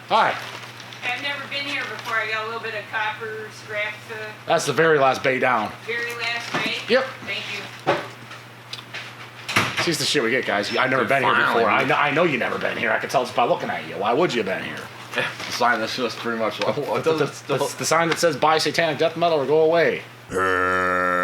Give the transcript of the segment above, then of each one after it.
Hi. I've never been here before. I got a little bit of copper scrap to... That's the very last bay down. Very last bay? Yep. Thank you. She's the shit we get, guys. I've never been here before. I know you've never been here. I can tell just by looking at you. Why would you have been here? The sign that's just pretty much like... The sign that says buy satanic death metal or go away. HELLCAST.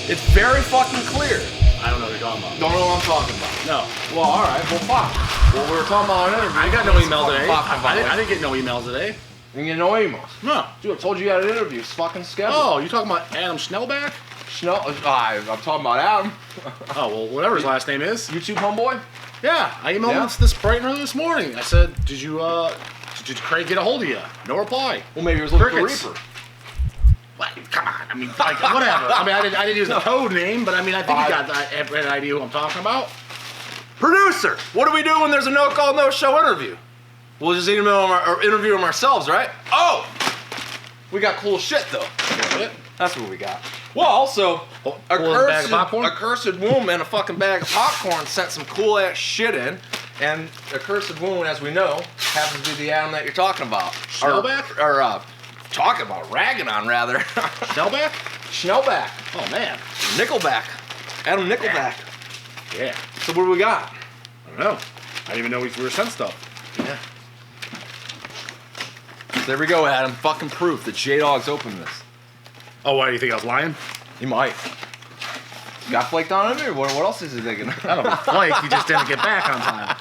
It's very fucking clear. I don't know what you're talking about. Don't know what I'm talking about. No. Well, alright, well, fuck. Well, we were talking about an interview. I got no email today. I didn't get no emails today. You get no emails? No. Dude, I told you you had an interview. It's fucking scheduled. Oh, you talking about Adam Schnellenbach? I'm talking about Adam. Oh, well, whatever his last name is. YouTube homeboy? Yeah, I emailed him this bright and early this morning. I said, did Craig get a hold of you? No reply. Well, maybe he was looking Crickets. for Reaper. What? Come on. I mean, like, whatever. I mean, I didn't use the code name, but I mean, I think you got an idea who I'm talking about. Producer, what do we do when there's a no-call, no-show interview? We'll just interview them ourselves, right? Oh! We got cool shit, though. That's what we got. Well, also, a cursed womb and a fucking bag of popcorn sent some cool-ass shit in. And a cursed womb, as we know, happens to be the Adam that you're talking about. Schnellback? Talking about, ragging on, rather. Schnellback? Schnellback. Oh, man. Nickelback. Adam Nickelback. Yeah. So what do we got? I don't know. I didn't even know we were sent stuff. Yeah. So there we go, Adam. Fucking proof that J Dawg's opened this. Oh, why, do you think I was lying? He might. Got flaked on him, or what else is he thinking? I don't know. Flake, he just didn't get back on time.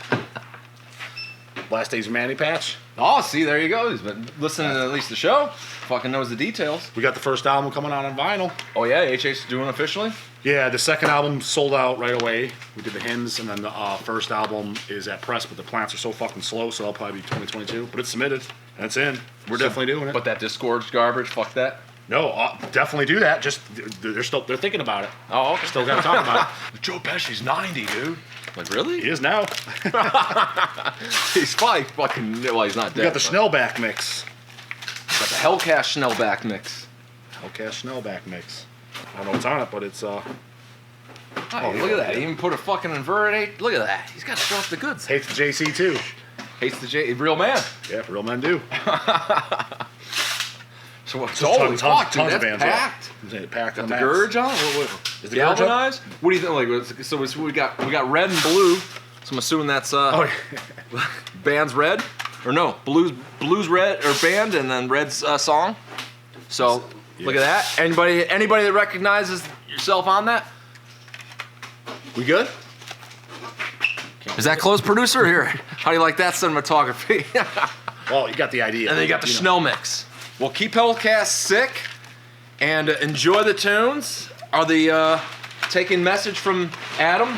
Last day's Manny Patch. Oh, see, there you go. He's been listening to at least the show. Fucking knows the details. We got the first album coming out on vinyl. Oh, yeah? HH's doing officially? Yeah, the second album sold out right away. We did the hymns, and then the first album is at press, but the plants are so fucking slow, so that'll probably be 2022. But it's submitted, and it's in. We're definitely doing it. But that disgorged garbage, fuck that. No, definitely do that. Just they're thinking about it. Oh, okay. Still got to talk about it. Joe Pesci's 90, dude. Like, really? He is now. He's probably fucking... Well, he's not dead. We got the Schnellback mix. Got the HELLCAST Schnellback mix. HELLCAST Schnellback mix. I don't know what's on it, but it's Oh, look at that. He even put a fucking inverted. Look at that. He's got to show off the goods. Hates the JC too. Hates the real man. Yeah, real men do. So what's tons fuck, dude, of that's bands packed. Packed. Got the Gurge on? Is the galvanized? What do you think? Like, so we got red and blue. So I'm assuming that's band's red, or no, blues red or band, and then red's song. So look at that. Anybody that recognizes yourself on that? We good? Is that close, producer? Here, how do you like that cinematography? Well, you got the idea. And then you got the Schnell mix. Well, keep HELLCAST sick and enjoy the tunes. Are the taking message from Adam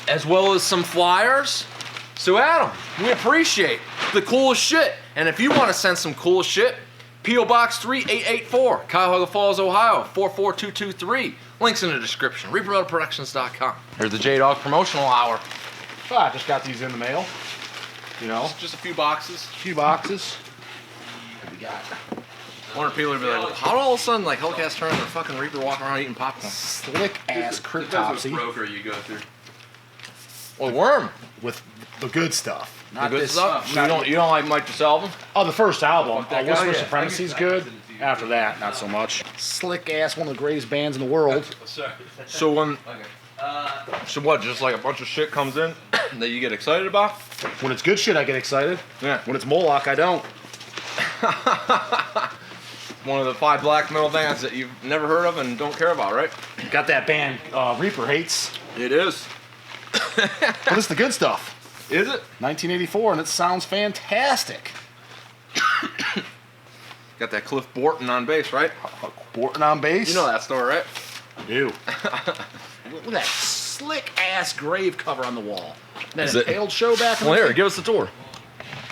as well as some flyers? So Adam, we appreciate the coolest shit. And if you want to send some cool shit, P.O. Box 3884, Cuyahoga Falls, Ohio, 44223. Links in the description. ReaperMetalProductions.com. Here's the J Dawg promotional hour. Oh, I just got these in the mail. You know, Just a few boxes. a few boxes. What we got? I wonder if people would be like, how all of a sudden like HELLCAST turned into fucking Reaper walking around eating popcorn? Slick ass cryptopsy broker you go through. Well, worm. with the good stuff. The Not good this stuff. You don't like Mike DeSalvo? Oh, the first album. that guy? Whisper Yeah. Supremacy's good. After that, not so much. Slick ass, one of the greatest bands in the world. Sorry. So so what? Just like a bunch of shit comes in that you get excited about? When it's good shit, I get excited. Yeah. When it's Moloch, I don't. One of the 5 black metal bands that you've never heard of and don't care about, right? Got that band Reaper hates. It is. But it's the good stuff. Is it? 1984, and it sounds fantastic. Got that Cliff Borton on bass, right? Borton on bass. You know that story, right? Ew. Look at that slick ass grave cover on the wall. That Is it- Impaled show back in Well, the here, give us the tour.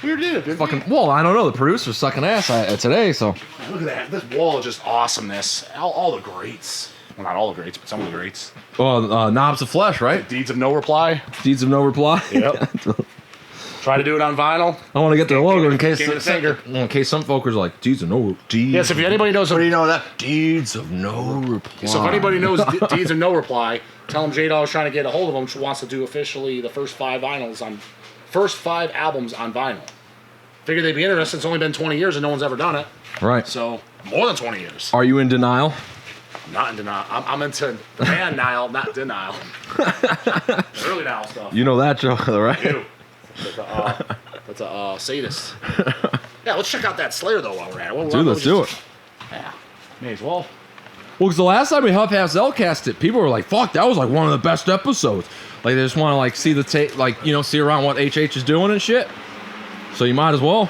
We already did it, didn't we? Well, I don't know. The producer's sucking ass today, so. Look at that. This wall is just awesomeness. All the greats. Well, not all the greats, but some of the greats. Well, Knobs of Flesh, right? Deeds of No Reply. Deeds of No Reply. Yep. Try to do it on vinyl. I want to get their logo in case Give it a finger. some folk are like, deeds of no deeds. Yes, if anybody knows, What do you know that? Deeds of no reply. so if anybody knows Deeds of No Reply, tell them J Dawg's trying to get a hold of them. She wants to do officially the first 5 albums on vinyl. Figure they'd be interested. It's only been 20 years and no one's ever done it. Right. So more than 20 years. Are you in denial? I'm not in denial. I'm into man Nile, not denial. Early Nile stuff. You know that joke, right? You. That's a sadist. Yeah, let's check out that Slayer though while we're at it. Dude, let's do it. Yeah, may as well. Well, because the last time we HELLCAST it, people were like, "Fuck, that was like one of the best episodes." Like they just want to like see the tape, like see around what HH is doing and shit. So you might as well.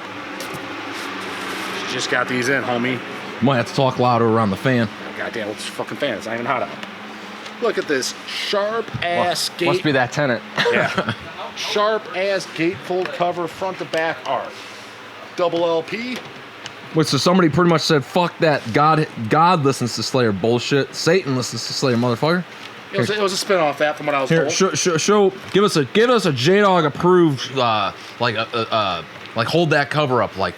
Just got these in, homie. You might have to talk louder around the fan. Goddamn, it's fucking fan. It's not even hot out. Look at this sharp ass gate. Must be that tenant. Yeah. Sharp ass gatefold cover, front to back art. Double LP. Wait, so somebody pretty much said, "Fuck that! God listens to Slayer bullshit. Satan listens to Slayer, motherfucker." It was a spin off that from what I was Here, told. give us a J Dawg approved like hold that cover up like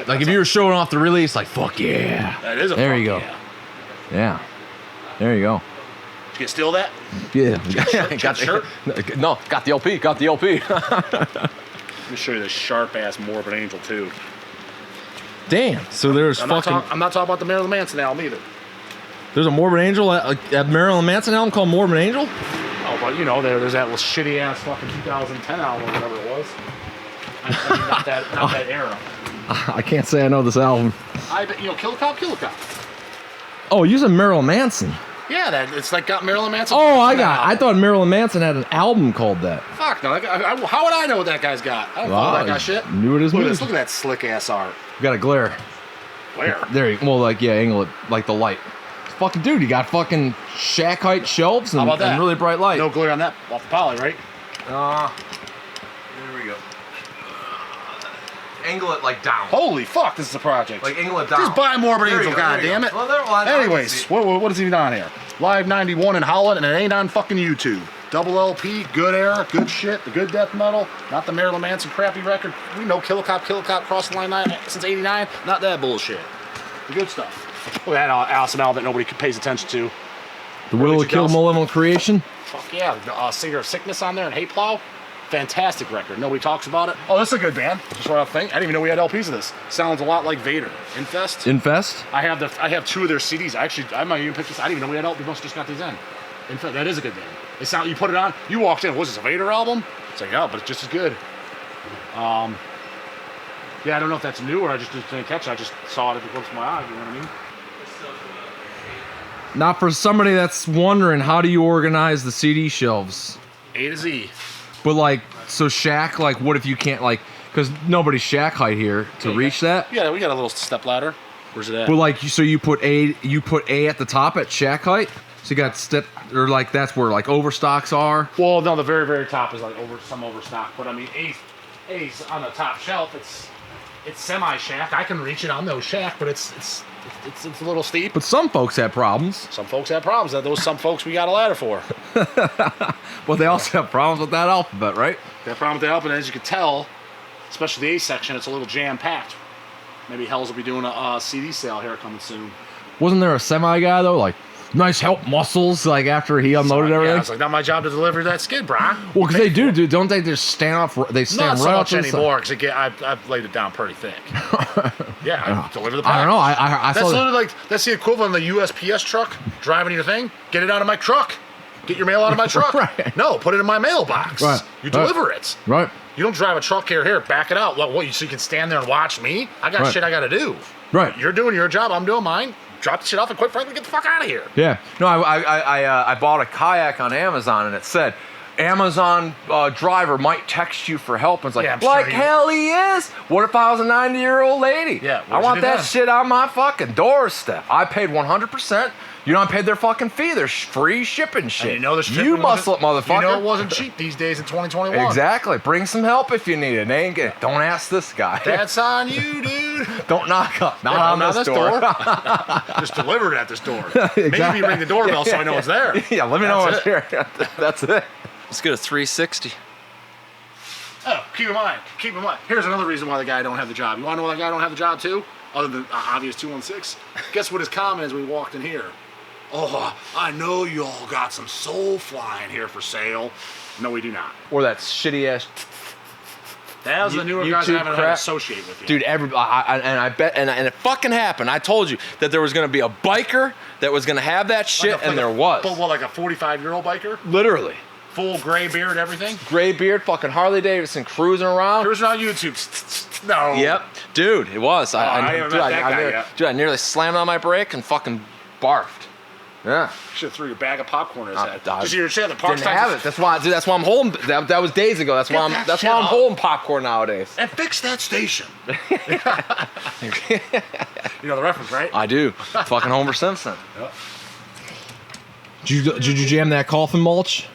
like if you were showing off the release like fuck yeah. That is a there fuck you go. Yeah. There you go. Did you steal that? Yeah. Got the LP. Got the LP. Let me show you this sharp ass Morbid Angel too. Damn. So there's I'm fucking. not talking about the Marilyn Manson album either. There's a Morbid Angel, a Marilyn Manson album called Morbid Angel. Oh, but there's that little shitty ass fucking 2010 album or whatever it was. I mean, not that era. I can't say I know this album. I bet Kill a Cop. Oh, using Marilyn Manson. Yeah, it's like got Marilyn Manson. Oh, I thought Marilyn Manson had an album called that. Fuck no! How would I know what that guy's got? I don't follow that guy shit. Knew it as Look me. at this. Look at that slick ass art. You got a glare. Where? There you angle it like the light. Fucking dude, you got fucking shack height shelves and, How about that? and really bright light. No glare on that off the poly, right? There we go. Angle it like down. Holy fuck! This is a project. Like angle it down. Just buy Morbid There you Angel, go, there you goddammit. go. Well, Anyways, what is even on here? Live 91 in Holland, and it ain't on fucking YouTube. Double LP, good era, good shit, the good death metal, not the Marilyn Manson crappy record. We know Kill a Cop, crossing line 9 since '89. Not that bullshit. The good stuff. Look at that awesome album that nobody pays attention to. The Will of Kill Malevolent Creation. Fuck yeah, the Singer of Sickness on there and Hate Plow. Fantastic record. Nobody talks about it. Oh, this is a good band. Just right off the thing. I didn't even know we had LPs of this. Sounds a lot like Vader. Infest. I have 2 of their CDs. I might even pick this. I didn't even know we had LPs. We must have just got these in. Infest. That is a good band. They sound. You put it on. You walked in. Was this a Vader album? It's like, but it's just as good. Yeah, I don't know if that's new or I just didn't catch it. I just saw it at the corner of my eye. You know what I mean? Not for somebody that's wondering how do you organize the CD shelves. A to Z. But like, so shack, like, what if you can't, like, because nobody's shack height here to reach that. Yeah, we got a little step ladder. Where's it at? But like, so you put A at the top at shack height. So you got step, or like that's where like overstocks are. Well, no, the very, very top is like some overstock. But I mean, A's on the top shelf. It's semi shack. I can reach it on those shack, but it's a little steep. But some folks had problems. Some folks have problems. Some folks we got a ladder for. Well, they also have problems with that alphabet, right? They have problems with the alphabet, as you can tell, especially the A section, it's a little jam-packed. Maybe Hells will be doing a CD sale here coming soon. Wasn't there a semi guy, though? Like, nice help muscles, like, after he unloaded everything? Yeah, it's like, not my job to deliver that skid, brah. Well, because they do, dude. Don't they just stand off? They stand Not right so off much to the anymore, because I've laid it down pretty thick. Yeah, I deliver the package. I don't know. I That's saw literally like, that's the equivalent of the USPS truck driving your thing. Get it out of my truck. Get your mail out of my truck. Right. No, put it in my mailbox. Right. You deliver it. Right. You don't drive a truck here, back it out. What, so you can stand there and watch me? I got shit I got to do. Right. You're doing your job, I'm doing mine. Drop the shit off and quite frankly, get the fuck out of here. Yeah. No, I bought a kayak on Amazon and it said, Amazon driver might text you for help. And it's like, Yeah, I'm like sure hell he is. What if I was a 90-year-old lady? Yeah, I want that shit on my fucking doorstep. I paid 100%. You don't pay their fucking fee. There's free shipping shit. And you know the shipping You muscle it, motherfucker. You know it wasn't cheap these days in 2021. Exactly. Bring some help if you need it. Don't ask this guy. That's on you, dude. Don't knock on this door. Just deliver it at this door. Maybe ring the doorbell so I know it's there. Yeah, let me know That's what's here. That's it. Let's get a 360. Oh, keep in mind. Here's another reason why the guy don't have the job. You want to know why the guy don't have the job too? Other than obvious 216. Guess what his comment is when we walked in here? Oh, I know you all got some soul flying here for sale. No, we do not. Or that shitty ass. That was the newer guys I YouTube haven't had to crap. associate with you. Dude, I bet, and it fucking happened. I told you that there was gonna be a biker that was gonna have that shit, and there was. But what, like a 45-year-old biker? Literally. Full gray beard, everything? Gray beard, fucking Harley Davidson cruising around. Cruising on YouTube. No. Yep, dude, it was. I haven't met that guy yet. Dude, I nearly slammed on my brake and fucking barfed. Yeah. Should have threw your bag of popcorn in his head. I Just your shit at the park. Didn't have it. That's why. Dude, that's why I'm holding. That was days ago. That's why Get I'm. that That's shit why I'm up. holding popcorn nowadays. And fix that station. You know the reference, right? I do. Fucking Homer Simpson. Yep. Did you jam that coffin mulch?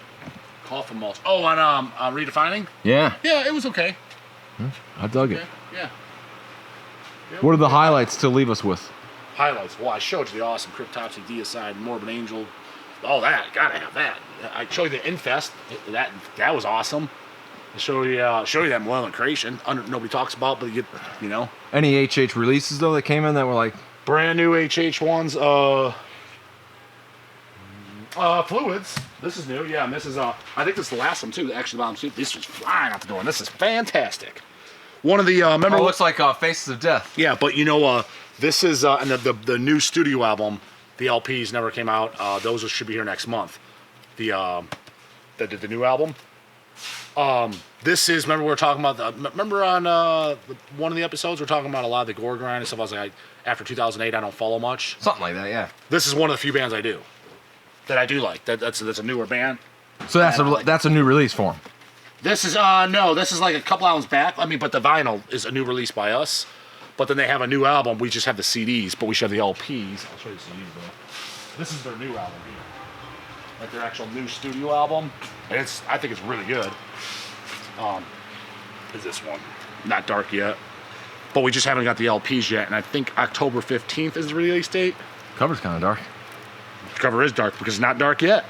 Coffin mulch. Oh, on redefining? Yeah. Yeah, it was okay. I dug it. Yeah. What are the highlights to leave us with? Highlights. Well, I showed you the awesome Cryptopsy, Deicide, Morbid Angel. All that. Gotta have that. I showed you the Infest. That was awesome. I showed you that Malevolent Creation. Nobody talks about, but you know. Any HH releases though that came in that were like Brand new HH ones. Fluids. This is new. Yeah, and this is I think this is the last one too. The Action Bomb suit. This was flying out the door. And this is fantastic. One of the remember. it looks like Faces of Death. Yeah, but you know, this is and the new studio album. The LPs never came out. Those should be here next month. The new album. This is, remember we were talking about remember on one of the episodes we were talking about a lot of the gore grind and stuff. I was like, after 2008, I don't follow much. Something like that, yeah. This is one of the few bands I do that I do like. That's a newer band. So that's a new release for him. This is no, this is like a couple albums back. I mean, but the vinyl is a new release by us. But then they have a new album. We just have the CDs, but we should have the LPs. I'll show you the CDs though. This is their new album here, like their actual new studio album, and I think it's really good. Is this one not dark yet? But we just haven't got the LPs yet, and I think October 15th is the release date. Cover's kind of dark. The cover is dark because it's not dark yet.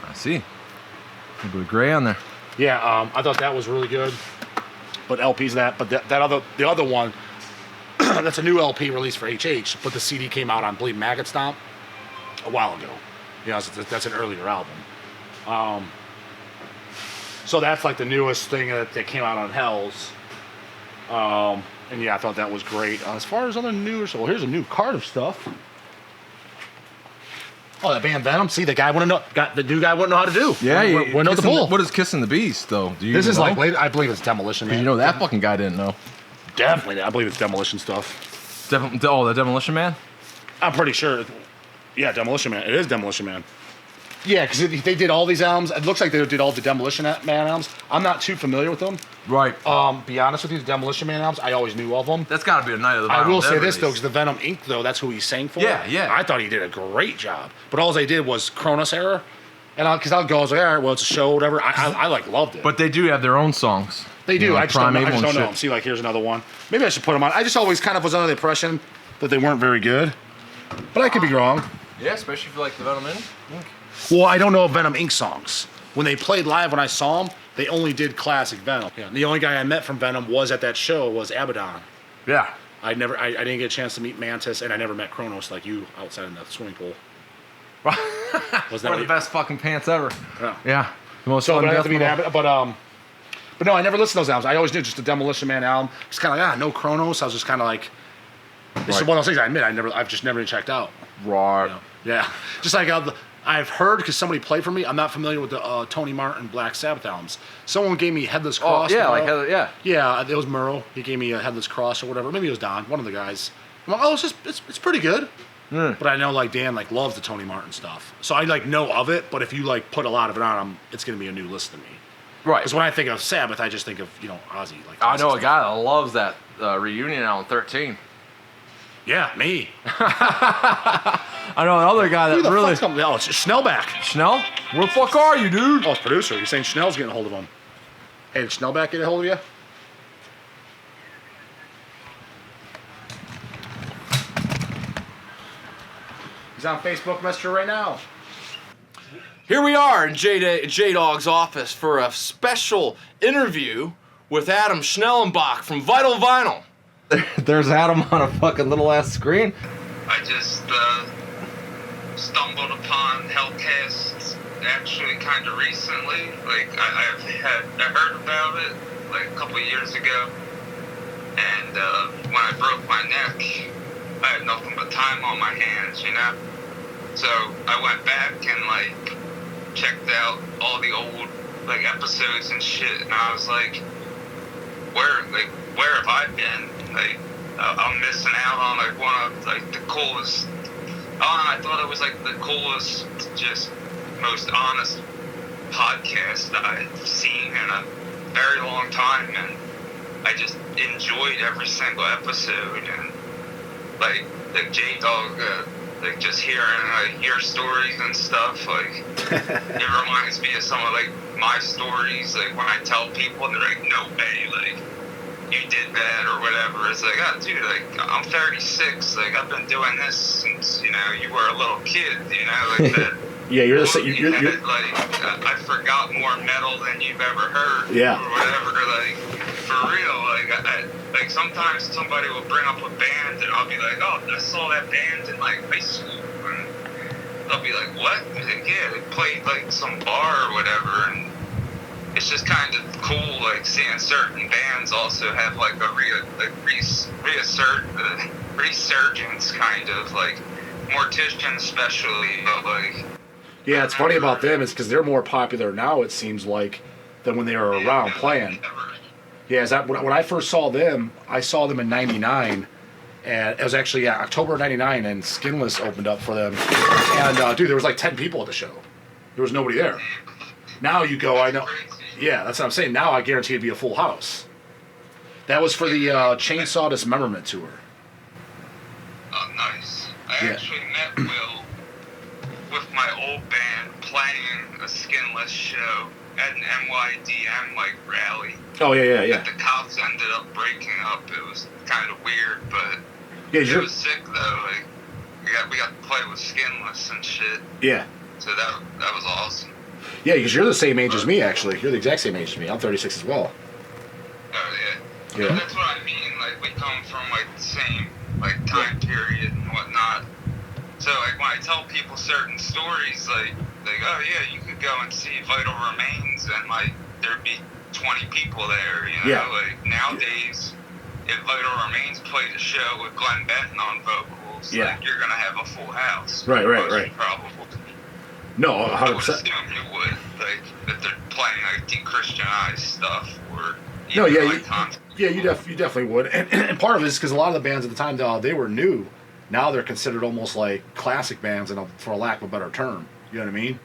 I see. A bit of gray on there. Yeah, I thought that was really good. But LP's that, but the other one, that's a new LP release for HH, but the CD came out on Bleed Maggot Stomp a while ago. You know, that's an earlier album. So that's like the newest thing that came out on Hells. And yeah, I thought that was great. As far as other news, well, here's a new card of stuff. Oh, that band Venom. See, the new guy wouldn't know how to do. Yeah, wouldn't know the pull. What is Kissing the Beast though? Do you This is know? like late. I believe it's Demolition. You Man. know that fucking guy didn't know. Definitely, I believe it's Demolition stuff. The Demolition Man. I'm pretty sure. Yeah, Demolition Man. It is Demolition Man. Yeah, because they did all these albums. It looks like they did all the Demolition Man albums. I'm not too familiar with them. Right. Be honest with you, the Demolition Man albums, I always knew of them. That's got to be a Night of the I Violent will say Dead this though, release. because the Venom Inc. though, that's who he sang for. Yeah, yeah. I thought he did a great job, but all they did was Kronos era, and because I'll go, I was like, all right, well, it's a show, whatever. I like loved it. But they do have their own songs. They do. You know, I just don't know. Primeval and know shit. them. See, like here's another one. Maybe I should put them on. I just always kind of was under the impression that they weren't very good, but I could be wrong. Yeah, especially if you like the Venom Inc. Well, I don't know Venom Inc. songs. When they played live, when I saw them, they only did classic Venom. Yeah. The only guy I met from Venom was at that show was Abaddon. Yeah. I didn't get a chance to meet Mantis, and I never met Kronos like you outside in the swimming pool. Was One of the best fucking pants ever. Yeah. Yeah. The most So, fun but I have death to be metal. but no, I never listened to those albums. I always knew just the Demolition Man album. It's kind of like no Kronos. I was just kind of like, this is one of those things I admit I've just never checked out. Right. You know? Yeah, just like I've heard because somebody played for me. I'm not familiar with the Tony Martin Black Sabbath albums. Someone gave me Headless Cross. Oh, yeah, Murrow. yeah. Yeah, it was Murrow. He gave me a Headless Cross or whatever. Maybe it was Don, one of the guys. I'm like, oh, it's pretty good. But I know like Dan like loves the Tony Martin stuff, so I like know of it. But if you like put a lot of it on, it's gonna be a new list to me. Right. Because when I think of Sabbath, I just think of Ozzy. Like I know Ozzy a guy that loves that reunion album 13. Yeah, me. I know another guy Who that the really. fuck's coming? Oh, it's Schnellbach. Schnell? Where the fuck are you, dude? Oh, it's producer. He's saying Schnell's getting a hold of him. Hey, did Schnellbach get a hold of you? He's on Facebook Messenger right now. Here we are in J Dawg's office for a special interview with Adam Schnellenbach from Vital Vinyl. There's Adam on a fucking little ass screen. I just stumbled upon HELLCAST actually kind of recently. Like I heard about it like a couple of years ago, and when I broke my neck, I had nothing but time on my hands, you know. So I went back and like checked out all the old like episodes and shit, and I was like, where have I been? Like, I'm missing out on like one of like the coolest. I thought it was like the coolest, just most honest podcast that I've seen in a very long time, and I just enjoyed every single episode. And like J Dawg, like just hearing like your stories and stuff, like it reminds me of some of like my stories. Like when I tell people, and they're like, "No way, like you did that or whatever." It's like, oh, dude, like I'm 36. Like I've been doing this since you were a little kid. You know, like that. Yeah, you're the same. You're like I forgot more metal than you've ever heard. Yeah. Or whatever. Like for real. Like sometimes somebody will bring up a band and I'll be like, oh, I saw that band in like high school, and they'll be like, what? Like, yeah, they played like some bar or whatever, and it's just kind of cool, like seeing certain bands also have like a resurgence, kind of like Mortician especially, but like. Yeah, it's funny about them is because they're more popular now, it seems like, than when they were around playing. Yeah, when I first saw them, I saw them in '99, and it was actually October '99, and Skinless opened up for them. And dude, there was like 10 people at the show. There was nobody there. Now you go, I know. Yeah, that's what I'm saying. Now I guarantee it'd be a full house. That was for the Chainsaw Dismemberment tour. Oh, nice. I actually met Will with my old band playing a Skinless show at an NYDM like rally. Oh yeah. But the cops ended up breaking up. It was kind of weird, but yeah, it was sick though. Like we got to play with Skinless and shit. Yeah. So that was awesome. Yeah, because you're the same age as me, actually. You're the exact same age as me. I'm 36 as well. Oh yeah. Yeah. That's what I mean. Like we come from like the same like time period and whatnot. So like when I tell people certain stories, like oh yeah, you could go and see Vital Remains and like there'd be 20 people there, you know. Yeah. Like nowadays, if Vital Remains played a show with Glenn Benton on vocals, like you're gonna have a full house. Right. Probably. No, I would 100%. assume you would, like if they're playing like de-Christianized stuff or. No, yeah, like you definitely would, and part of it is because a lot of the bands at the time they were new. Now they're considered almost like classic bands, for a lack of a better term. You know what I mean?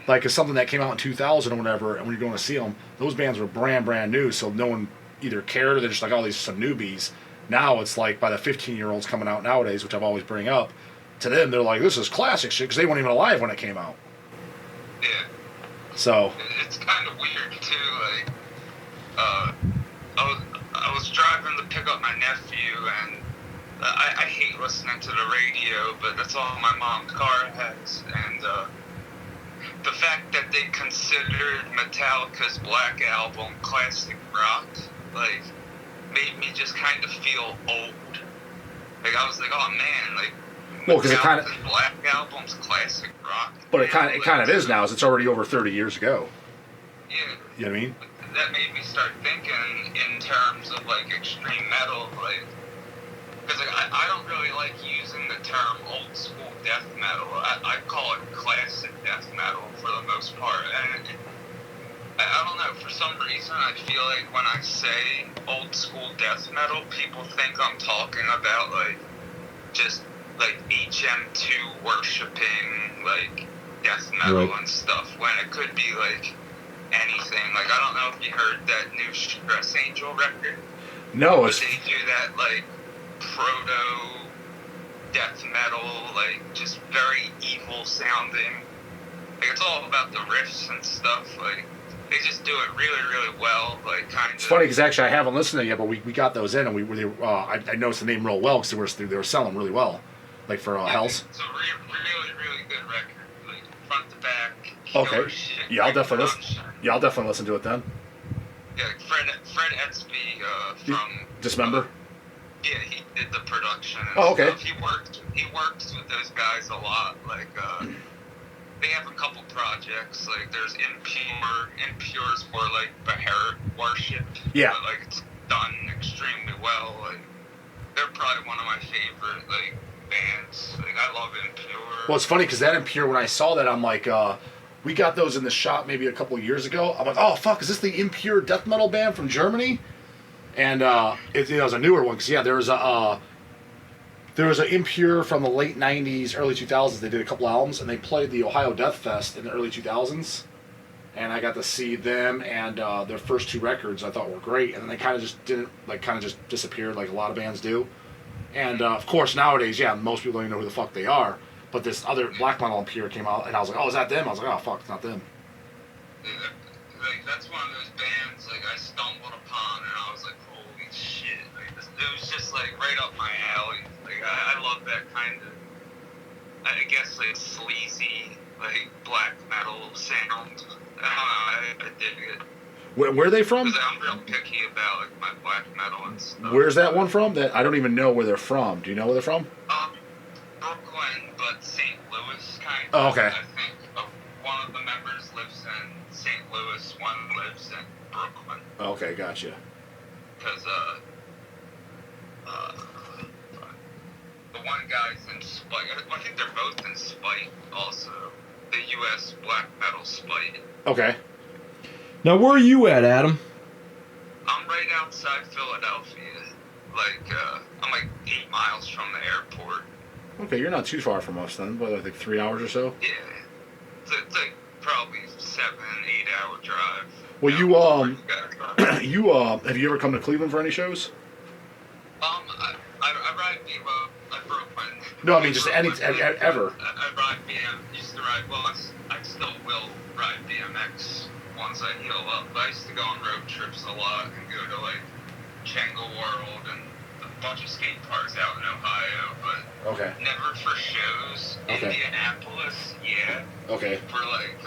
Like it's something that came out in 2000 or whatever, and when you're going to see them, those bands were brand new, so no one either cared or they're just like, oh, these are some newbies. Now it's like by the 15-year-olds coming out nowadays, which I've always bring up, to them they're like, this is classic shit because they weren't even alive when it came out. Yeah. So. It's kind of weird too. Like, I was driving to pick up my nephew, and I hate listening to the radio, but that's all my mom's car has, and the fact that they considered Metallica's Black Album classic rock, like, made me just kind of feel old. Like, I was like, oh man, like, well, because it kind of Black Album's classic rock. But it kind of is now, as it's already over 30 years ago. Yeah. You know what I mean? That made me start thinking in terms of like extreme metal, like, because like, I don't really like using the term old school death metal. I call it classic death metal for the most part, and I don't know, for some reason I feel like when I say old school death metal, people think I'm talking about like just like HM2 worshipping like death metal and stuff, when it could be like anything. Like, I don't know if you heard that new Stress Angel record. No, but they do that like proto death metal, like just very evil sounding. Like, it's all about the riffs and stuff. Like, they just do it really well. Like, kind of. It's funny because actually I haven't listened to it yet, but we got those in, and I noticed the name real well because they were selling really well, like for Hells. It's a really good record, like front to back. Okay. Yeah, I'll definitely listen. Yeah, I'll definitely listen to it then. Yeah, Fred Etzby from Dismember? yeah, he did the production and Oh, okay. stuff. He works with those guys a lot. Like they have a couple projects. Like there's Impure. Impure's more like Beharit worship. Yeah. But, like it's done extremely well. Like they're probably one of my favorite like bands. Like I love Impure. Well, it's funny because that Impure, when I saw that, I'm like, we got those in the shop maybe a couple of years ago. I'm like, oh fuck, is this the Impure death metal band from Germany? And it was a newer one because yeah, there was a Impure from the late '90s, early 2000s. They did a couple albums and they played the Ohio Death Fest in the early 2000s. And I got to see them and their first 2 records I thought were great. And then they kind of just didn't, like, kind of just disappeared like a lot of bands do. And of course nowadays, yeah, most people don't even know who the fuck they are. But this other black metal Impure came out and I was like, oh, is that them? I was like, oh fuck, it's not them. Yeah, like that's one of those bands like I stumbled upon and I was like, holy shit! Like it was just like right up my alley. Like I love that kind of, I guess like sleazy like black metal sound. I dig it. Where are they from? Because I'm real picky about like my black metal and stuff. Where's that one from? That I don't even know where they're from. Do you know where they're from? Brooklyn, but St. Louis kind of. Oh, okay. I think one of the members lives in St. Louis, one lives in Brooklyn. Okay, gotcha. Because the one guy's in Spite. I think they're both in Spite also. The U.S. black metal Spite. Okay. Now, where are you at, Adam? I'm right outside Philadelphia. Like, I'm like 8 miles from the airport. Okay, you're not too far from us then, but I think 3 hours or so. Yeah. It's like probably 7-8 hour drive. Well, you have you ever come to Cleveland for any shows? I ride I Brooklyn. No, I mean just any ever. I ride used to ride, well, I still will ride BMX once I heal up. But I used to go on road trips a lot and go to like Chengal World and a bunch of skate parks out in Ohio, but Okay. never for shows. Okay. Indianapolis, yeah. Okay. For like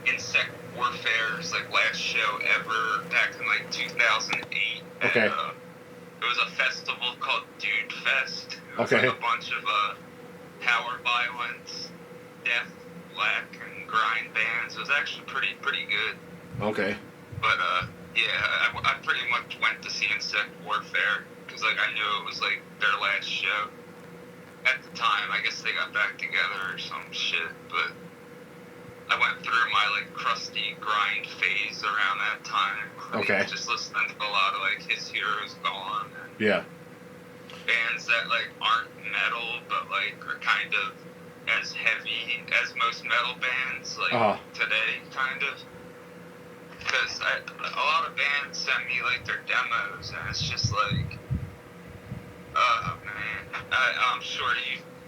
Insect Warfare's like last show ever back in like 2008. Okay. And, it was a festival called Dude Fest. It was Okay. like a bunch of power violence, death, black, and grind bands. It was actually pretty good. Okay. But yeah, I pretty much went to see Insect Warfare because like I knew it was like their last show. At the time, I guess they got back together or some shit. But I went through my like crusty grind phase around that time. Okay. Just listening to a lot of like His Heroes Gone. Yeah. Bands that like aren't metal but like are kind of as heavy as most metal bands like today, kind of. Because a lot of bands send me like their demos and it's just like, oh man, I'm sure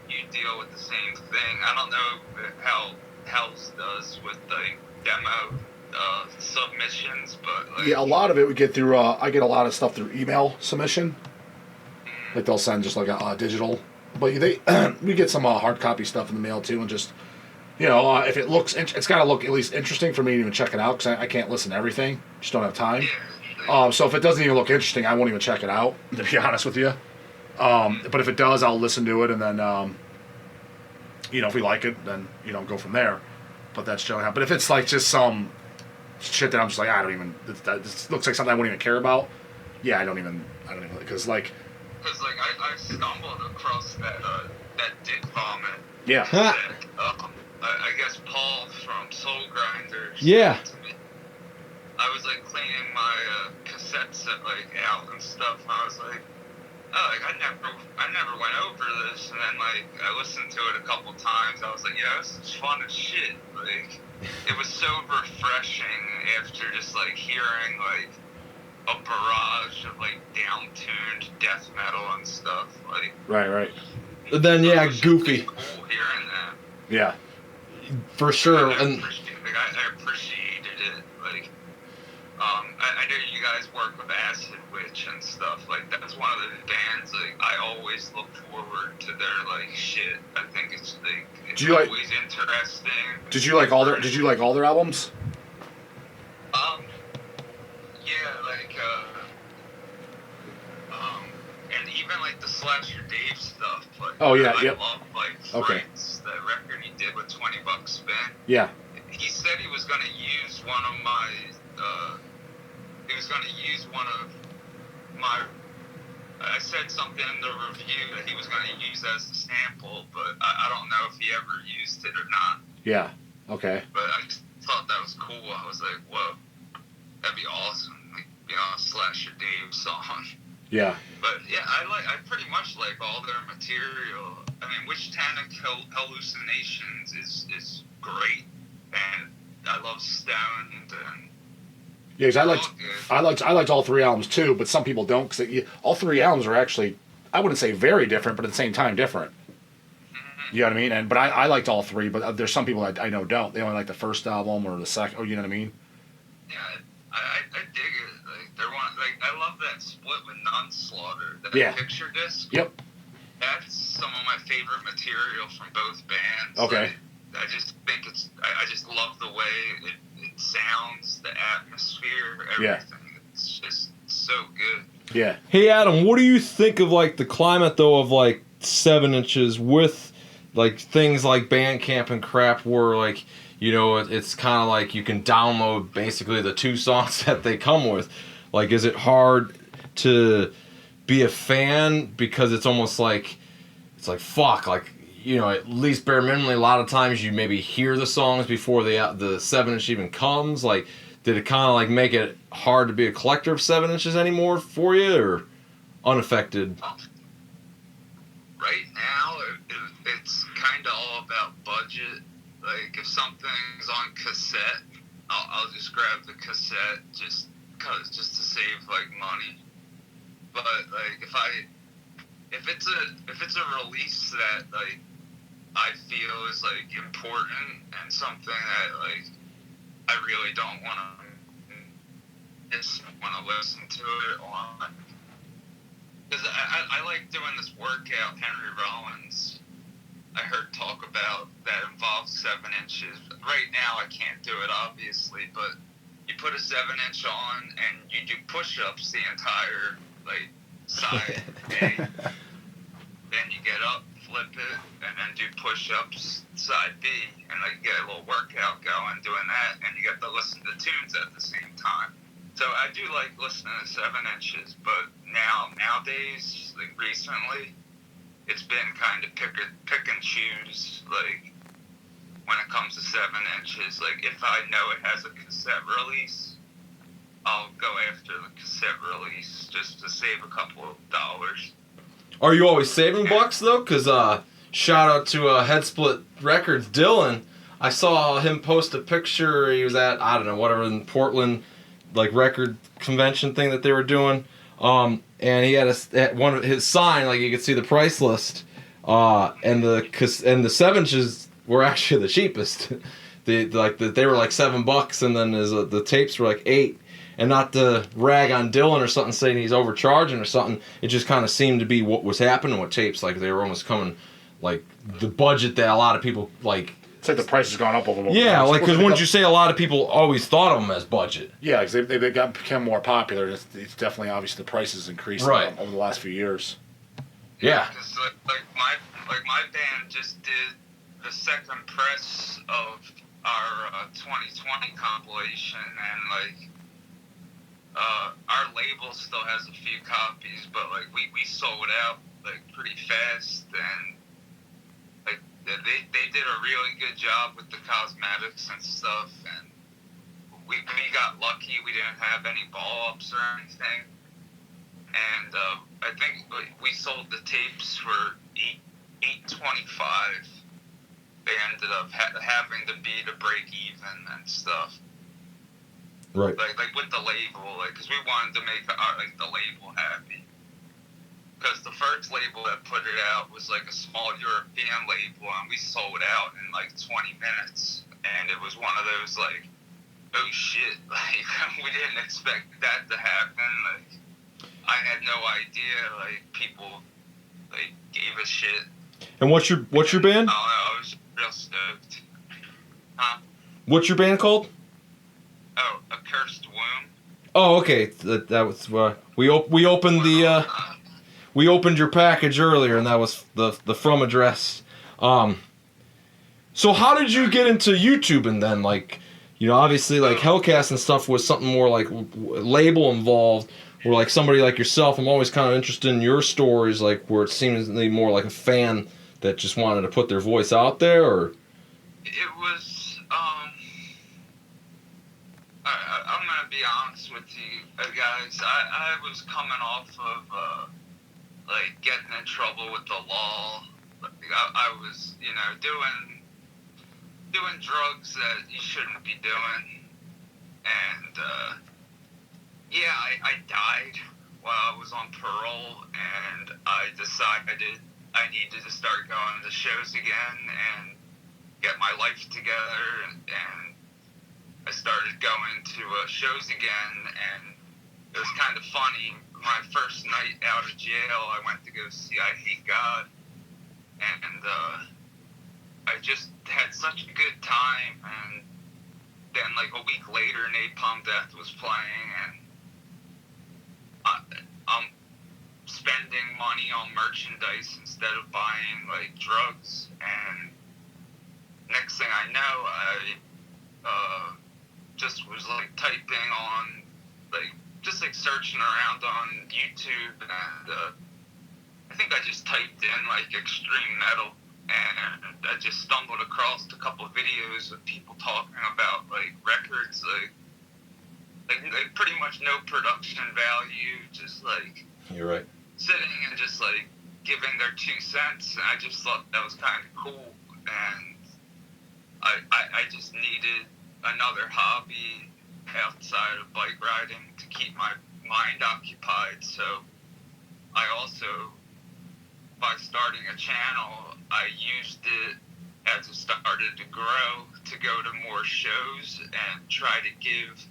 you deal with the same thing. I don't know how Hells does with the demo submissions, but like, Yeah, a lot of it we get through. I get a lot of stuff through email submission. Like they'll send just like a digital, but we get some hard copy stuff in the mail too, and just if it looks, it's got to look at least interesting for me to even check it out because I can't listen to everything. Just don't have time. So if it doesn't even look interesting, I won't even check it out. To be honest with you, but if it does, I'll listen to it and then if we like it, then go from there. But that's generally how. But if it's like just some shit that I'm just like this looks like something I wouldn't even care about. Yeah, I don't even because like I stumbled across that dick vomit. Yeah. That, I guess Paul from Soul Grinders. Yeah. To me. I was like cleaning my cassettes out and stuff, and I was like, oh, like I never went over this, and then like I listened to it a couple times. I was like, yeah, this is fun as shit. Like, it was so refreshing after just like hearing like a barrage of like down-tuned death metal and stuff. Like, Right. Then yeah, goofy. Cool hearing that. Yeah. For sure. I And appreciated it. Like, I know you guys work with Acid Witch and stuff. Like, that's one of the bands. Like, I always look forward to their like shit. I think it's like always interesting. Did you like all their albums? Slasher Dave stuff. Like, Oh, yeah, I yep. love like Okay. Frights, that record he did with 20 Bucks Spin. Yeah. He said he was gonna use one of my. I said something in the review that he was going to use as a sample, but I don't know if he ever used it or not. Yeah. Okay. But I just thought that was cool. I was like, whoa, that'd be awesome. Like, you know, a Slasher Dave song. Yeah. But yeah, I pretty much like all their material. I mean, Satanic Hallucinations is great, and I love Stoned and. Yeah, 'cause I liked all three albums too, but some people don't, because all three albums are actually, I wouldn't say very different, but at the same time different. You know what I mean? But I liked all three, but there's some people I know don't. They only like the first album or the second. Oh, you know what I mean? Yeah, I dig it. Like they're one. Like I love that split with Nonslaughter. That Yeah. picture disc. Yep. That's some of my favorite material from both bands. Okay. Like, I just think it's. I just love the way it sounds, the atmosphere, everything. Yeah. It's just so good. Yeah. Hey Adam, what do you think of like the climate though of like 7 inches with like things like Bandcamp and crap where like, you know, it's kind of like you can download basically the 2 songs that they come with. Like, is it hard to be a fan because it's almost like, it's like, fuck, like, you know, at least bare minimally, a lot of times you maybe hear the songs before the 7-inch even comes. Like, did it kind of like make it hard to be a collector of 7 inches anymore for you, or unaffected? Right now, it's kind of all about budget. Like, if something's on cassette, I'll just grab the cassette just to save like money. But like, if it's a release that like I feel is like important and something that like I really don't want to just want to listen to it on, because I like doing this workout Henry Rollins I heard talk about that involves 7 inches. Right now I can't do it obviously, but you put a 7-inch on and you do push-ups the entire like side day. Then you get up, flip it, and then do push-ups side B, and like get a little workout going doing that, and you get to listen to tunes at the same time. So I do like listening to 7 inches, but nowadays, like recently, it's been kind of pick and choose. Like when it comes to 7 inches, like if I know it has a cassette release, I'll go after the cassette release just to save a couple of dollars. Are you always saving bucks though? Because shout out to Headsplit Records, Dylan. I saw him post a picture. He was at, I don't know, whatever, in Portland, like record convention thing that they were doing. And he had one of his sign, like you could see the price list. And the 7 inches were actually the cheapest. They were like $7, and then the tapes were like $8. And not to rag on Dylan or something, saying he's overcharging or something. It just kind of seemed to be what was happening with tapes. Like they were almost coming, like the budget that a lot of people like. It's like the price has gone up over. Yeah, like because wouldn't you say a lot of people always thought of them as budget? Yeah, because they become more popular. It's definitely obvious the price has increased Right. over the last few years. Yeah. Because like my band just did the second press of our 2020 compilation, and like. Our label still has a few copies, but like we sold out like pretty fast, and like they did a really good job with the cosmetics and stuff, and we got lucky. We didn't have any ball ups or anything, and I think we sold the tapes for $8.25. They ended up having to be to break even and stuff. Right. Like with the label, like, because we wanted to make the label happy. Because the first label that put it out was like a small European label, and we sold out in like 20 minutes. And it was one of those like, oh shit, like we didn't expect that to happen. Like I had no idea, like people like gave a shit. And what's your band? I was real stoked. Huh? What's your band called? Oh, A Cursed Womb. Oh, okay. That was we opened the we opened your package earlier, and that was the from address. So how did you get into YouTubing then? Like, you know, obviously like HELLCAST and stuff was something more like label involved. Or like somebody like yourself, I'm always kind of interested in your stories, like where it seems more like a fan that just wanted to put their voice out there, or. It was, I'm gonna be honest with you guys. I was coming off of like getting in trouble with the law. I was, you know, doing drugs that you shouldn't be doing, and yeah, I died while I was on parole, and I decided I needed to start going to shows again and get my life together, and I started going to shows again, and it was kind of funny. My first night out of jail, I went to go see I Hate God, and I just had such a good time, and then like a week later, Napalm Death was playing, and I'm spending money on merchandise instead of buying like drugs, and next thing I know, I just was like typing on, like just like searching around on YouTube, and I think I just typed in like extreme metal, and I just stumbled across a couple of videos of people talking about like records, like pretty much no production value, just like You're right. sitting and just like giving their 2 cents, and I just thought that was kind of cool, and I just needed another hobby outside of bike riding to keep my mind occupied. So I also, by starting a channel, I used it as it started to grow to go to more shows and try to give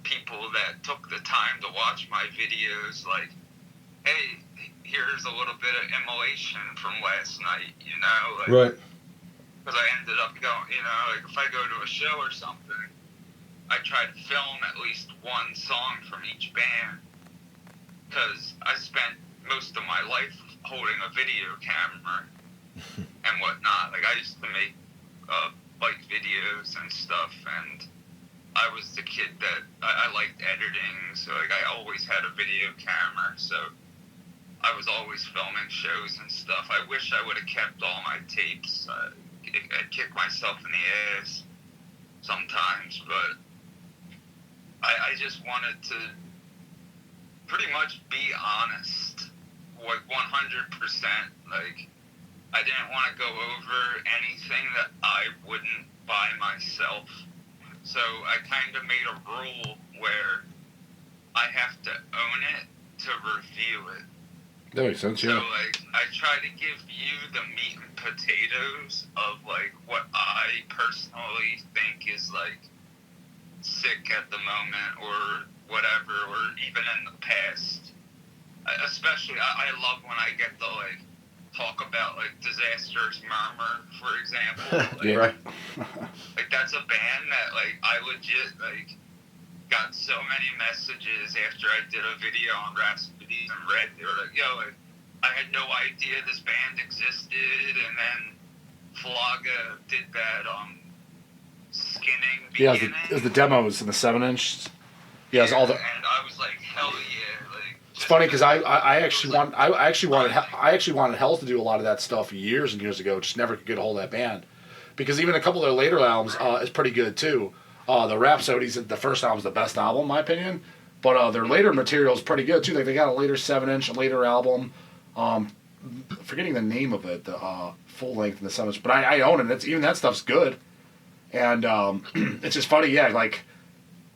people that took the time to watch my videos, like, hey, here's a little bit of immolation from last night, you know? Like, Right. because I ended up going, you know, like if I go to a show or something, I try to film at least one song from each band, because I spent most of my life holding a video camera and whatnot. Like I used to make bike videos and stuff, and I was the kid that I liked editing, so like I always had a video camera, so I was always filming shows and stuff. I wish I would have kept all my tapes. I'd kick myself in the ass sometimes, but I just wanted to pretty much be honest, like 100%. Like I didn't want to go over anything that I wouldn't buy myself. So I kind of made a rule where I have to own it to review it. That makes sense, So, yeah. like, I try to give you the meat and potatoes of, like, what I personally think is, like, sick at the moment or whatever, or even in the past. Especially, I love when I get to, like, talk about, like, Disaster's Murmur, for example. Like, Yeah. Right. like, that's a band that, like, I legit, like, got so many messages after I did a video on Rasputin and Red. They were like, yo, like, I had no idea this band existed, and then Flaga did that skinning Yeah, beginning. it was the demos and the 7-inch. Yeah, it was all the. And I was like, hell yeah. Like, It's funny because I actually wanted Hells to do a lot of that stuff years and years ago. Just never could get a hold of that band, because even a couple of their later albums is pretty good too. The Rhapsodies, the first album's the best album in my opinion, but their later material is pretty good too. Like they got a later 7-inch, a later album. Forgetting the name of it, the full length and the 7-inch, but I own it. Even that stuff's good, and it's just funny. Yeah, like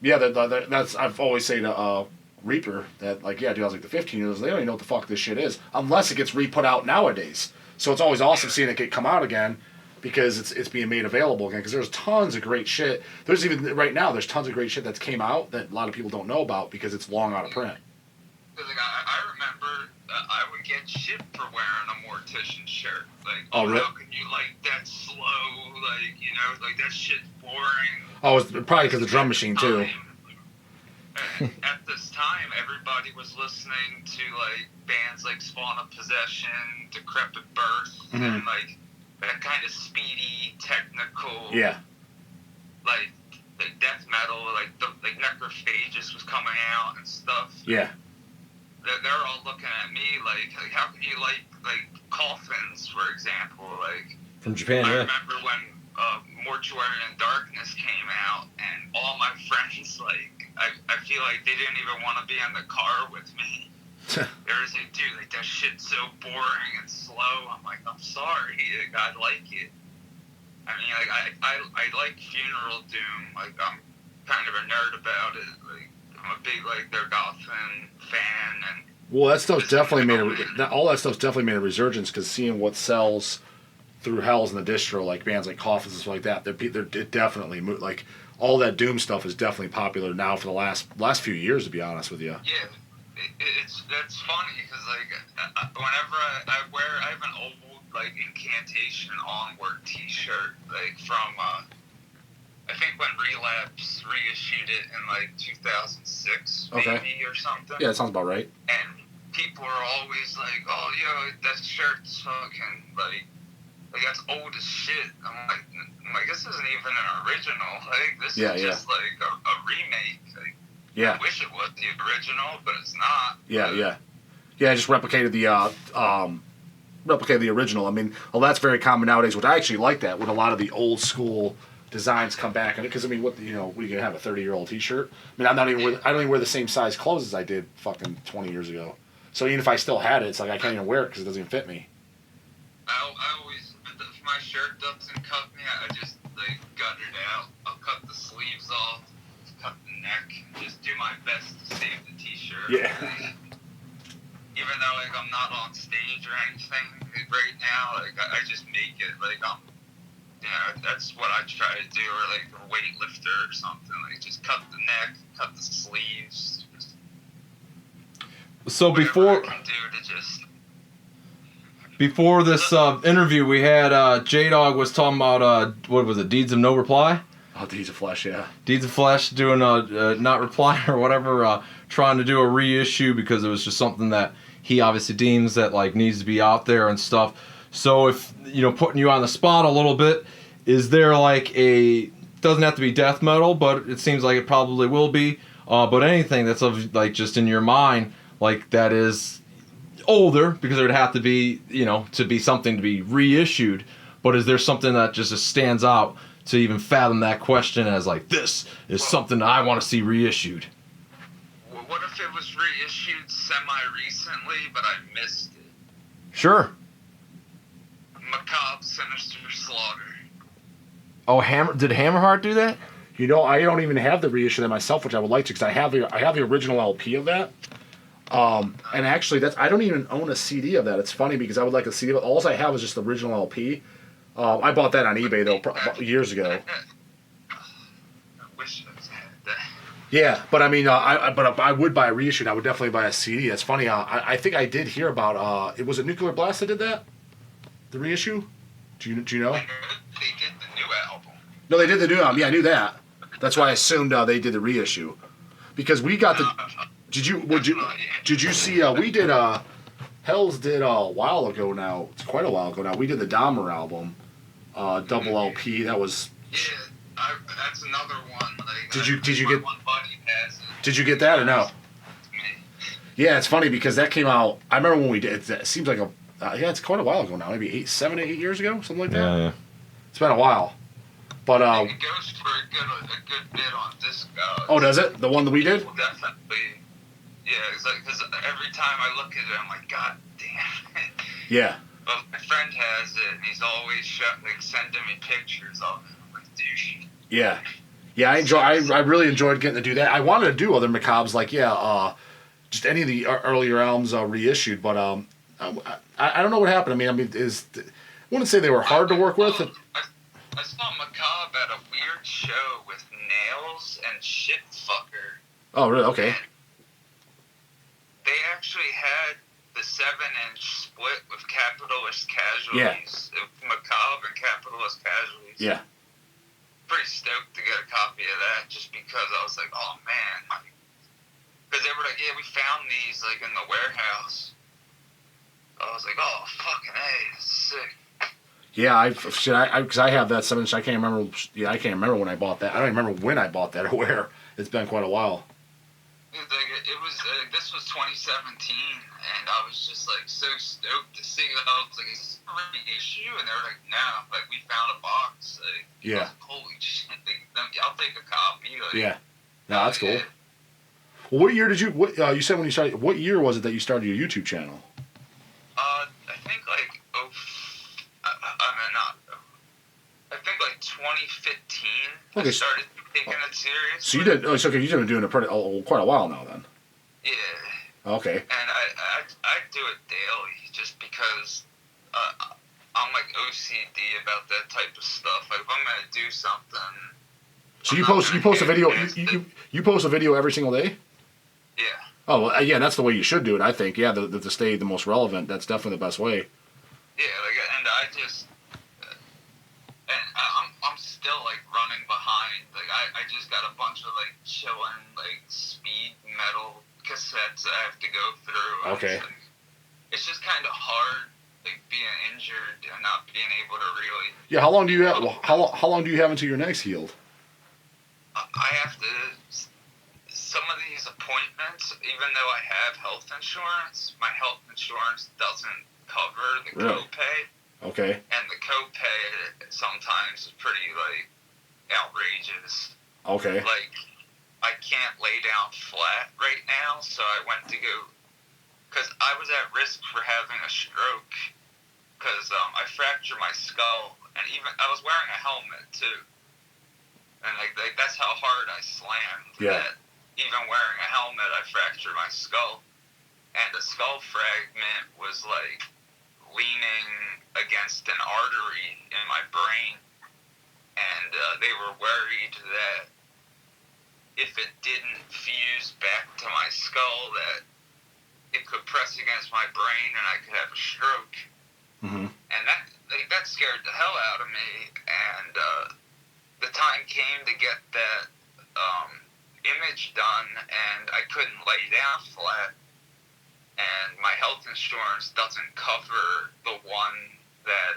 that's I've always say to Reaper that like dude, I was like the 15-year-olds, they don't even know what the fuck this shit is unless it gets re-put out nowadays. So it's always awesome seeing it come out again, because it's being made available again, because there's tons of great shit. There's even right now there's tons of great shit that's came out that a lot of people don't know about because it's long out of print. Like, I remember I would get shit for wearing a Mortician shirt. Like, Oh, really? how can you like that slow? Like, you know, like that shit's boring. Oh, it's probably because of the drum machine too. And at this time, everybody was listening to like bands like Spawn of Possession, Decrepit Birth, and like that kind of speedy, technical, like death metal, like Necrophagus was coming out and stuff. Yeah. They're all looking at me like how can you like Coffins, for example, like From Japan, I yeah. remember when Mortuary in Darkness came out, and all my friends, like, I feel like they didn't even want to be in the car with me. There was like, dude, like, that shit's so boring and slow. I'm like, I'm sorry, like, I like it. I mean, like, I like Funeral Doom. Like, I'm kind of a nerd about it. Like, I'm a big, like, their Gotham fan, and Well, that stuff's definitely all that stuff's definitely made a resurgence, because seeing what sells through Hells and the distro, like bands like Coffins and stuff like that, it definitely like all that Doom stuff is definitely popular now for the last few years, to be honest with you. yeah, that's funny because like whenever I have an old like Incantation Onward T-shirt like from I think when Relapse reissued it in like 2006 maybe or something. Yeah, that sounds about right. And people are always like, "Oh, yo, that shirt's fucking like that's old as shit." I'm like, this isn't even an original. Like, this is just like a remake. Like, I wish it was the original, but it's not. I just replicated the original. I mean, well, that's very common nowadays, which I actually like that when a lot of the old school designs come back. Because I mean, what are you gonna have, a 30-year-old T-shirt? I mean, I don't even wear the same size clothes as I did fucking 20 years ago. So even if I still had it, it's like I can't even wear it because it doesn't even fit me. I always, if my shirt doesn't cut me, I just like gut it out. I'll cut the sleeves off, cut the neck, and just do my best to save the T-shirt. Yeah. Even though like I'm not on stage or anything right now, like I just make it like that's what I try to do, or like a weightlifter or something. Like just cut the neck, cut the sleeves. So before I can do to just. Before this interview, we had J Dawg was talking about what was it, Deeds of No Reply? Oh, Deeds of Flesh, yeah. Deeds of Flesh doing not reply or whatever, trying to do a reissue because it was just something that he obviously deems that like needs to be out there and stuff. So if putting you on the spot a little bit, is there like doesn't have to be death metal, but it seems like it probably will be. But anything that's of like just in your mind like that is older, because it would have to be, to be something to be reissued. But is there something that just stands out to even fathom that question as like, this is something that I want to see reissued? What if it was reissued semi-recently, but I missed it? Sure. Macabre Sinister Slaughter. Oh, did Hammerheart do that? I don't even have the reissue of that myself, which I would like to, because I have the original LP of that. And actually, I don't even own a CD of that. It's funny because I would like a CD, but all I have is just the original LP. I bought that on eBay though years ago. I wish I had that. Yeah, but I mean, I would buy a reissue. I would definitely buy a CD. It's funny. I think I did hear about. Was it Nuclear Blast that did that? The reissue? Do you know? They did the new album. No, they did the new album. Yeah, I knew that. That's why I assumed they did the reissue, because we got the. Did you see? We did. Hells did a while ago now. It's quite a while ago now. We did the Dahmer album, double LP. That was. Yeah, that's another one. Like, did you get? One buddy has it. Did you get that or no? Yeah, it's funny because that came out. I remember when we did. It seems like it's quite a while ago now. Maybe 7, 8 years ago, something like that. Yeah. It's been a while. But it goes for a good bit on Discogs. Oh, does it? The one that we did? Definitely. Yeah, because every time I look at it, I'm like, God damn it. Yeah. But my friend has it, and he's always sending me pictures of it. I'm like, dude. Yeah. Yeah, I really enjoyed getting to do that. I wanted to do other Macabres, like, just any of the earlier albums reissued, but I don't know what happened. I wouldn't say they were hard to work with. I saw Macabre at a weird show with Nails and Shitfucker. Oh, really? Okay. And they actually had the 7-inch split with Capitalist Casualties. Yeah. Macabre and Capitalist Casualties. Yeah. Pretty stoked to get a copy of that, just because I was like, oh man, Because they were like, yeah, we found these, like, in the warehouse. I was like, oh, fucking A, that's sick. Yeah, because I have that 7-inch. I can't remember. Yeah, I can't remember when I bought that. I don't even remember when I bought that or where. It's been quite a while. It was this was 2017, and I was just like so stoked to see it. I was like, "Is this a reissue?" And they were like, "No, like we found a box." Like, Yeah. I was like, holy shit! Like, I'll take a copy. Like, Yeah. No, that's cool. yeah. Well, what year did you? You said when you started. What year was it that you started your YouTube channel? I think like I think like 2015. Okay. I started taking it seriously. So you did. Oh, it's okay. You've been doing it quite a while now, then. Yeah. Okay. And I do it daily just because I'm like OCD about that type of stuff. Like if I'm gonna do something. So you post a video. You post a video every single day. Yeah. Oh well, yeah. That's the way you should do it. I think. Yeah. To stay the most relevant. That's definitely the best way. Yeah. Like, and I just. And I'm still like running behind. Like I just got a bunch of like chilling like speed metal cassettes I have to go through. Okay. It's just kind of hard, like being injured and not being able to really. Yeah. How long do you have? How long do you have until your neck's healed? I have to. Some of these appointments, even though I have health insurance, my health insurance doesn't cover the Really? copay. Okay. And the copay sometimes is pretty, like, outrageous. Okay. Like, I can't lay down flat right now, so I went to go... Because I was at risk for having a stroke. Because I fractured my skull. And even... I was wearing a helmet, too. And, like that's how hard I slammed. Yeah. That even wearing a helmet, I fractured my skull. And the skull fragment was, like... leaning against an artery in my brain, and they were worried that if it didn't fuse back to my skull that it could press against my brain and I could have a stroke. Mm-hmm. And that scared the hell out of me, and the time came to get that image done, and I couldn't lay down flat. And my health insurance doesn't cover the one that,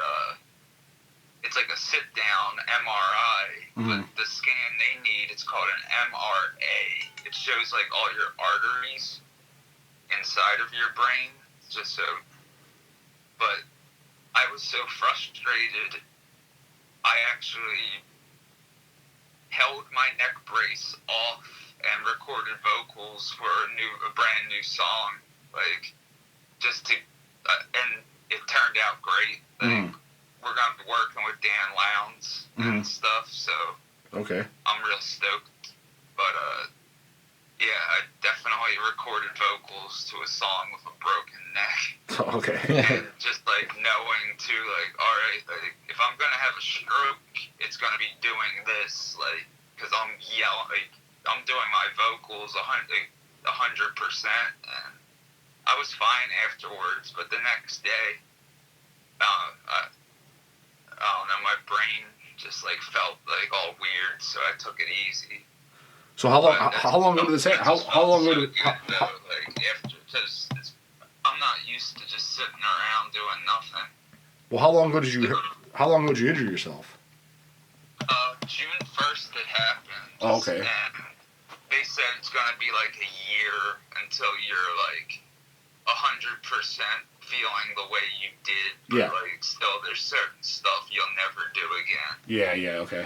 it's like a sit-down MRI, but the scan they need, it's called an MRA. It shows, like, all your arteries inside of your brain, just so, but I was so frustrated, I actually held my neck brace off and recorded vocals for a brand new song. Like, just to, and it turned out great. Like, we're going to be working with Dan Lowndes and stuff, so Okay. I'm real stoked. But, yeah, I definitely recorded vocals to a song with a broken neck. Okay. And just, like, knowing, too, like, all right, like, if I'm going to have a stroke, it's going to be doing this, like, because I'm yelling, like, I'm doing my vocals 100%, and I was fine afterwards, but the next day, I don't know, my brain just like felt like all weird, so I took it easy. So how long ago did this happen? How long ago did like after, because I'm not used to just sitting around doing nothing. Well, how long ago did you injure yourself? June 1st it happened. Oh, okay. And they said it's gonna be like a year until you're like 100% feeling the way you did, but Yeah. like still there's certain stuff you'll never do again. Yeah, okay.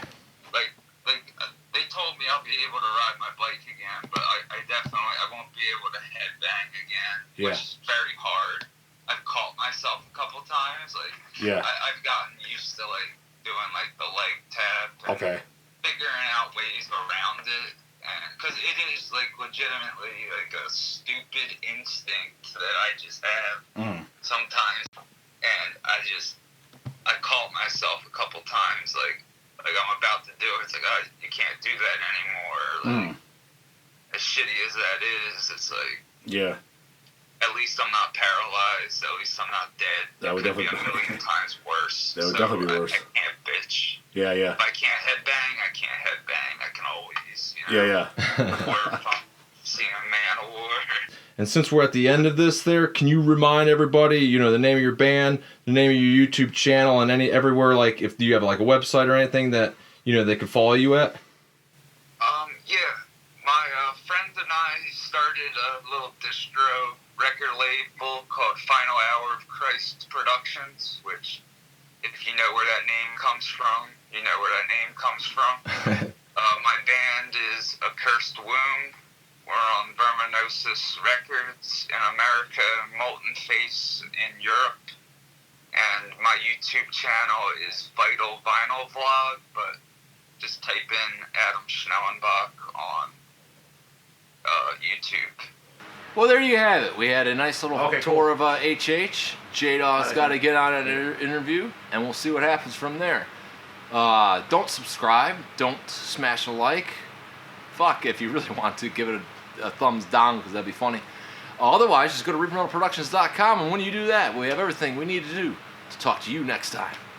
Like they told me I'll be able to ride my bike again, but I definitely won't be able to headbang again, Yeah. which is very hard. I've caught myself a couple times, like Yeah. I've gotten used to like doing like the leg tap and Okay. figuring out ways around it. Because it is, like, legitimately, like, a stupid instinct that I just have sometimes. And I caught myself a couple times, like I'm about to do it. It's like, oh, you can't do that anymore. Like, as shitty as that is, it's like, Yeah. at least I'm not paralyzed. At least I'm not dead. That would It could definitely be a million times worse. That would definitely be worse. I can't bitch. Yeah. If I can't headbang, I can't headbang. I can always, you know. Yeah. Or if I'm seeing a man of war, And since we're at the end of this there, can you remind everybody, you know, the name of your band, the name of your YouTube channel, and everywhere, like, if you have like a website or anything that, you know, they can follow you at? Yeah. My friend and I started a little distro record label called Final Hour of Christ Productions, which, if you know where that name comes from, you know where that name comes from. My band is Accursed Womb. We're on Verminosis Records in America, Molten Face in Europe. And my YouTube channel is Vital Vinyl Vlog, but just type in Adam Schnellenbach on YouTube. Well, there you have it. We had a nice little tour of HH. J Dawg's got to get on an interview, and we'll see what happens from there. Don't subscribe. Don't smash a like. Fuck, if you really want to, give it a thumbs down, because that'd be funny. Otherwise, just go to ReaperMetalProductions.com, and when you do that, we have everything we need to do to talk to you next time.